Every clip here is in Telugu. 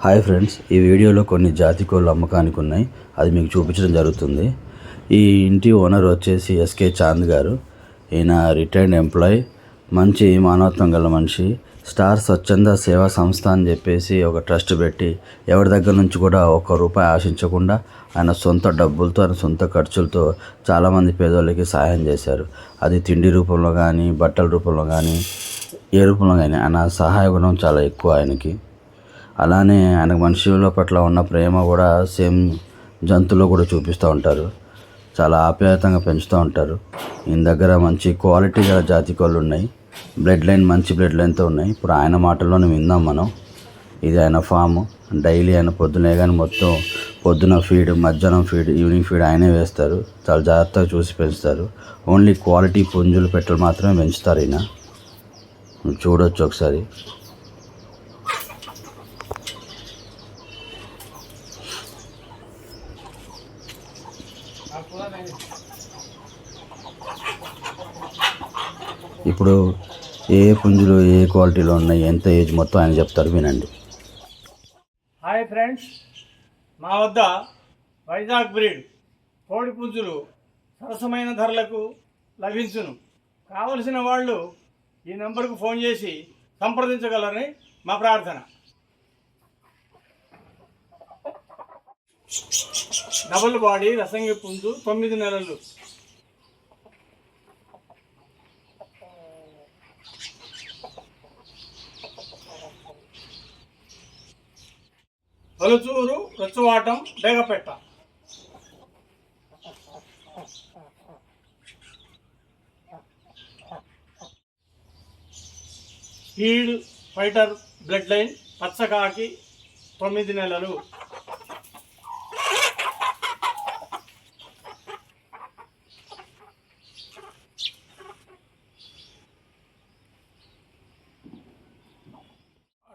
హాయ్ ఫ్రెండ్స్, ఈ వీడియోలో కొన్ని జాతి కోళ్ళు అమ్మకానికి ఉన్నాయి. అది మీకు చూపించడం జరుగుతుంది. ఈ ఇంటి ఓనర్ వచ్చేసి ఎస్కే చాంద్ గారు. ఈయన రిటైర్డ్ ఎంప్లాయ్, మంచి మానవత్వం గల మనిషి. స్టార్ స్వచ్ఛంద సేవా సంస్థ అని చెప్పేసి ఒక ట్రస్ట్ పెట్టి ఎవరి దగ్గర నుంచి కూడా ₹1 ఆశించకుండా ఆయన సొంత డబ్బులతో, ఆయన సొంత ఖర్చులతో చాలామంది పేదోళ్ళకి సహాయం చేశారు. అది తిండి రూపంలో కానీ, బట్టల రూపంలో కానీ, ఏ రూపంలో కానీ ఆయన సహాయ గుణం చాలా ఎక్కువ ఆయనకి. అలానే ఆయనకు మనుషుల పట్ల ఉన్న ప్రేమ కూడా సేమ్ జంతువులో కూడా చూపిస్తూ ఉంటారు. చాలా ఆప్యాయతంగా పెంచుతూ ఉంటారు. ఈయన దగ్గర మంచి క్వాలిటీ గల జాతి కోళ్ళు ఉన్నాయి. బ్లడ్ లైన్ మంచి బ్లడ్ లైన్తో ఉన్నాయి. ఇప్పుడు ఆయన మాటల్లోనే విందాం మనం. ఇది ఆయన ఫాము. డైలీ ఆయన పొద్దునే కానీ మొత్తం పొద్దున ఫీడ్, మధ్యాహ్నం ఫీడ్, ఈవినింగ్ ఫీడ్ ఆయనే వేస్తారు. చాలా జాగ్రత్తగా చూసి పెంచుతారు. ఓన్లీ క్వాలిటీ పుంజులు పెట్టలు మాత్రమే పెంచుతారు ఈయన. చూడొచ్చు ఒకసారి. ఇప్పుడు ఏ పుంజులు ఏ క్వాలిటీలో ఉన్నాయి, ఎంత ఏజ్, మొత్తం ఆయన చెప్తారు, వినండి. హాయ్ ఫ్రెండ్స్, మా వద్ద వైజాగ్ బ్రీడ్ కోడి పుంజులు సరసమైన ధరలకు లభించును. కావలసిన వాళ్ళు ఈ నెంబర్కు ఫోన్ చేసి సంప్రదించగలరని మా ప్రార్థన. డబుల్ బాడీ రసంగి పుంజు 9 నెలలు. పలుచూరు, రొచ్చువాటం, బేగపెట్ట. స్పీడ్ ఫైటర్ బ్లడ్ లైన్ పచ్చకాకి 9 నెలలు.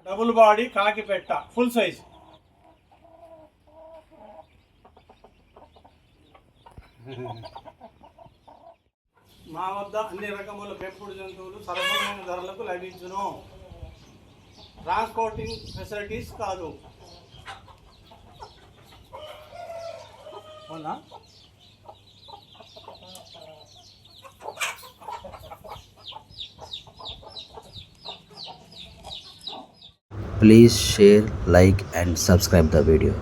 డబుల్ బాడీ కాకి పెట్ట ఫుల్ సైజ్. మా వద్ద అన్ని రకముల పెంపుడు జంతువులు సరసమైన ధరలకు లభించును. ట్రాన్స్పోర్టింగ్ ఫెసిలిటీస్ కాదు. అవునా? Please share, like and subscribe the video.